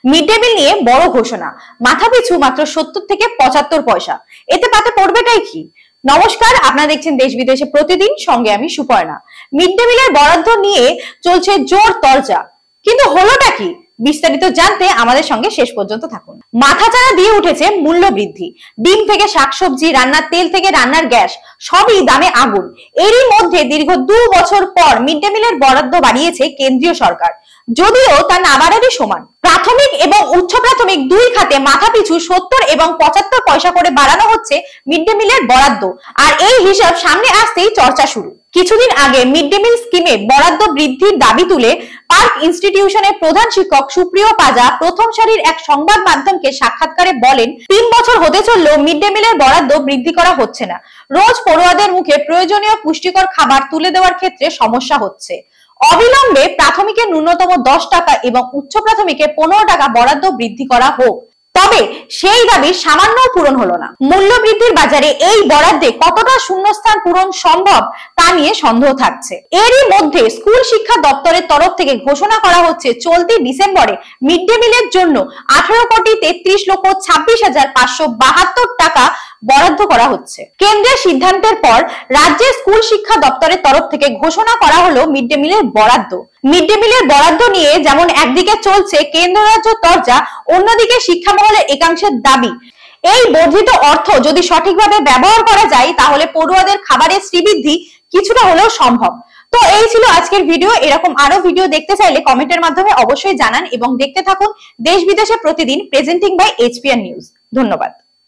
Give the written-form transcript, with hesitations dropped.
Mid day meal নিয়ে বড় ঘোষণা, মাথাপিছু মাত্র 70 থেকে 75 পয়সা। এতে পাতে পড়বেটাই কি? নমস্কার, আপনারা দেখছেন দেশ বিদেশে প্রতিদিন, সঙ্গে আমি সুপর্ণা। মিড ডে মিলের বরাদ্দ নিয়ে চলছে জোর তরজা, কিন্তু হলোটা কি? বিস্তারিত জানতে আমাদের সঙ্গে শেষ পর্যন্ত থাকুন। মাথাচাড়া দিয়ে উঠেছে মূল্য বৃদ্ধি। ডিম থেকে শাকসবজি, রান্নার তেল থেকে রান্নার গ্যাস, সবই দামে আগুন। এরই মধ্যে দীর্ঘ 2 বছর পর মিড ডে মিলের বরাদ্দ বাড়িয়েছে কেন্দ্রীয় সরকার, যদিও তা না বাড়ারই সমান। প্রাথমিক এবং উচ্চ প্রাথমিক দুই খাতে মাথাপিছু 70 এবং 75 পয়সা করে বাড়ানো হচ্ছে মিড ডে মিলের বরাদ্দ। আর এই হিসাব সামনে আসতেই চর্চা শুরু। কিছুদিন আগে মিড ডে মিল স্কিমে বরাদ্দ বৃদ্ধির দাবি তুলে পার্ক ইনস্টিটিউশনের প্রধান শিক্ষক সুপ্রিয় পাজা প্রথম সারির এক সংবাদ মাধ্যমকে সাক্ষাৎকারে বলেন, 3 বছর হতে চললেও মিড ডে মিলের বরাদ্দ বৃদ্ধি করা হচ্ছে না। রোজ পড়ুয়াদের মুখে প্রয়োজনীয় পুষ্টিকর খাবার তুলে দেওয়ার ক্ষেত্রে সমস্যা হচ্ছে। অবিলম্বে প্রাথমিকের ন্যূনতম 10 টাকা এবং উচ্চ প্রাথমিকে 15 টাকা বরাদ্দ বৃদ্ধি করা হোক। তবে সেই দাবি সামান্য পূরণ হলো না। মূল্য বৃদ্ধির বাজারে এই বরাদ্দে কতটা শূন্যস্থান পূরণ সম্ভব তা নিয়ে সন্দেহ থাকছে। এরই মধ্যে স্কুল শিক্ষা দপ্তরের তরফ থেকে ঘোষণা করা হচ্ছে, চলতি ডিসেম্বরে মিড ডে মিলের জন্য 18,33,26,572 টাকা বরাদ্দ করা হচ্ছে। কেন্দ্রের সিদ্ধান্তের পর রাজ্যের স্কুল শিক্ষা দপ্তরের তরফ থেকে ঘোষণা করা হলো মিড ডে মিলের বরাদ্দ। মিড ডে মিলের বরাদ্দ নিয়ে যেমন একদিকে চলছে কেন্দ্র রাজ্য তরজা, অন্যদিকে শিক্ষা মহলের একাংশের দাবি, এই বর্ধিত অর্থ যদি সঠিকভাবে ব্যবহার করা যায় তাহলে পড়ুয়াদের খাবারের শ্রীবৃদ্ধি কিছুটা হলেও সম্ভব। তো এই ছিল আজকের ভিডিও। এরকম আরো ভিডিও দেখতে চাইলে কমেন্টের মাধ্যমে অবশ্যই জানান এবং দেখতে থাকুন দেশ বিদেশে প্রতিদিন, প্রেজেন্টিং বাই HPN নিউজ। ধন্যবাদ।